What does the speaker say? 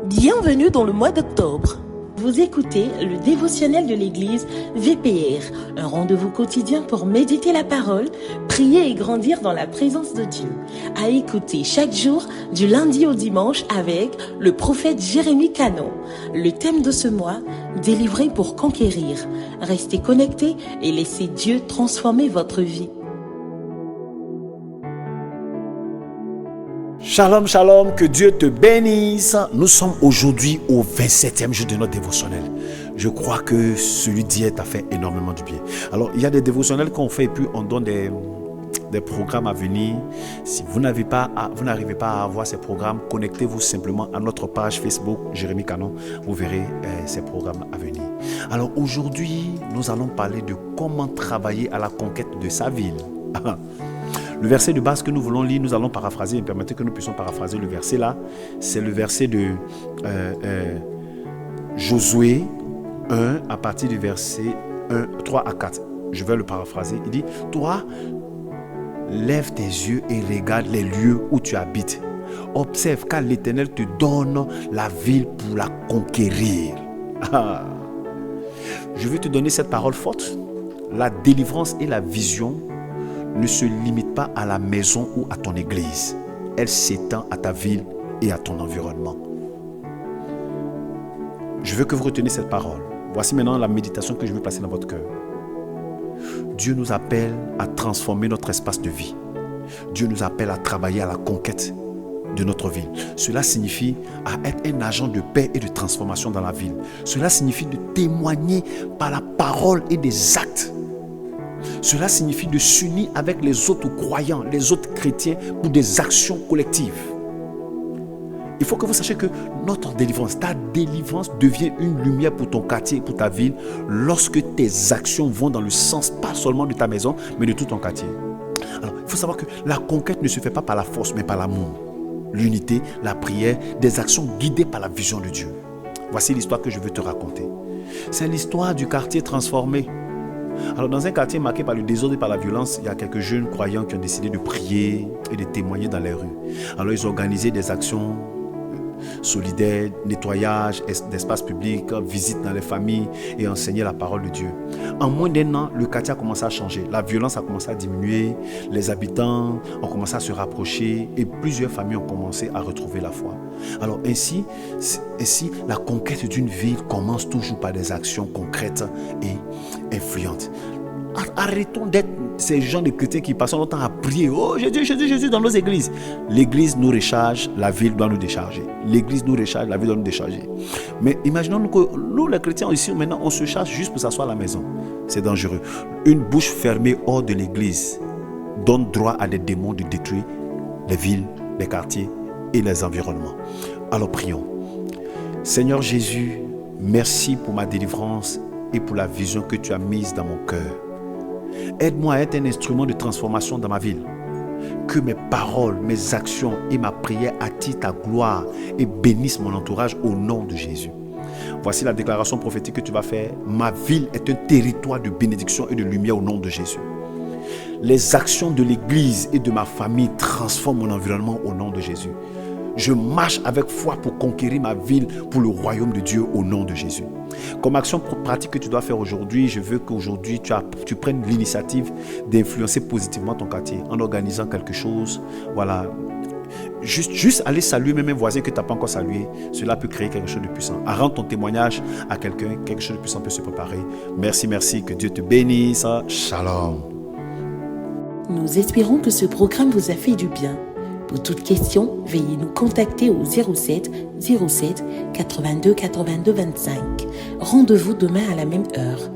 Bienvenue dans le mois d'octobre. Vous écoutez le dévotionnel de l'église VPR, un rendez-vous quotidien pour méditer la parole, prier et grandir dans la présence de Dieu. À écouter chaque jour du lundi au dimanche avec le prophète Jérémie Canon. Le thème de ce mois, délivrer pour conquérir. Restez connectés et laissez Dieu transformer votre vie. Shalom, shalom, que Dieu te bénisse. Nous sommes aujourd'hui au 27e jour de notre dévotionnel. Je crois que celui d'hier t'a fait énormément du bien. Alors, il y a des dévotionnels qu'on fait et puis on donne des programmes à venir. Si vous n'arrivez pas à avoir ces programmes, connectez-vous simplement à notre page Facebook Jérémie Canon. Vous verrez ces programmes à venir. Alors aujourd'hui, nous allons parler de comment travailler à la conquête de sa ville. Le verset de base que nous voulons lire, nous allons paraphraser, et permettez que nous puissions paraphraser le verset là. C'est le verset de Josué 1 à partir du verset 3 à 4. Je vais le paraphraser. Il dit, toi, lève tes yeux et regarde les lieux où tu habites. Observe car l'Éternel te donne la ville pour la conquérir. Je vais te donner cette parole forte. La délivrance et la vision ne se limite pas à la maison ou à ton église. Elle s'étend à ta ville et à ton environnement. Je veux que vous reteniez cette parole. Voici maintenant la méditation que je veux placer dans votre cœur. Dieu nous appelle à transformer notre espace de vie. Dieu nous appelle à travailler à la conquête de notre ville. Cela signifie à être un agent de paix et de transformation dans la ville. Cela signifie de témoigner par la parole et des actes. Cela signifie de s'unir avec les autres croyants, les autres chrétiens pour des actions collectives. Il faut que vous sachiez que notre délivrance, ta délivrance devient une lumière pour ton quartier et pour ta ville lorsque tes actions vont dans le sens pas seulement de ta maison, mais de tout ton quartier. Alors, il faut savoir que la conquête ne se fait pas par la force, mais par l'amour, l'unité, la prière, des actions guidées par la vision de Dieu. Voici l'histoire que je veux te raconter. C'est l'histoire du quartier transformé. Alors dans un quartier marqué par le désordre et par la violence, il y a quelques jeunes croyants qui ont décidé de prier et de témoigner dans les rues. Alors ils ont organisé des actions solidaires, nettoyage d'espaces publics, visite dans les familles et enseigner la parole de Dieu. En moins d'un an, le quartier a commencé à changer. La violence a commencé à diminuer, les habitants ont commencé à se rapprocher et plusieurs familles ont commencé à retrouver la foi. Alors ainsi, la conquête d'une ville commence toujours par des actions concrètes et influentes. Arrêtons d'être ces gens de chrétiens qui passent notre temps à prier. Oh Jésus, Jésus, Jésus dans nos églises. L'église nous recharge, la ville doit nous décharger. L'église nous recharge, la ville doit nous décharger. Mais imaginons que nous les chrétiens ici maintenant on se charge juste pour s'asseoir à la maison. C'est dangereux. Une bouche fermée hors de l'église donne droit à des démons de détruire les villes, les quartiers et les environnements. Alors prions. Seigneur Jésus, merci pour ma délivrance et pour la vision que tu as mise dans mon cœur. Aide-moi à être un instrument de transformation dans ma ville. Que mes paroles, mes actions et ma prière attirent ta gloire et bénissent mon entourage au nom de Jésus. Voici la déclaration prophétique que tu vas faire. Ma ville est un territoire de bénédiction et de lumière au nom de Jésus. Les actions de l'église et de ma famille transforment mon environnement au nom de Jésus. Je marche avec foi pour conquérir ma ville pour le royaume de Dieu au nom de Jésus. Comme action pratique que tu dois faire aujourd'hui, je veux qu'aujourd'hui tu prennes l'initiative d'influencer positivement ton quartier en organisant quelque chose. Voilà. Juste aller saluer même un voisin que tu n'as pas encore salué, cela peut créer quelque chose de puissant. À rendre ton témoignage à quelqu'un, quelque chose de puissant peut se préparer. Merci, que Dieu te bénisse. Shalom. Nous espérons que ce programme vous a fait du bien. Pour toute question, veuillez nous contacter au 07 07 82 82 25. Rendez-vous demain à la même heure.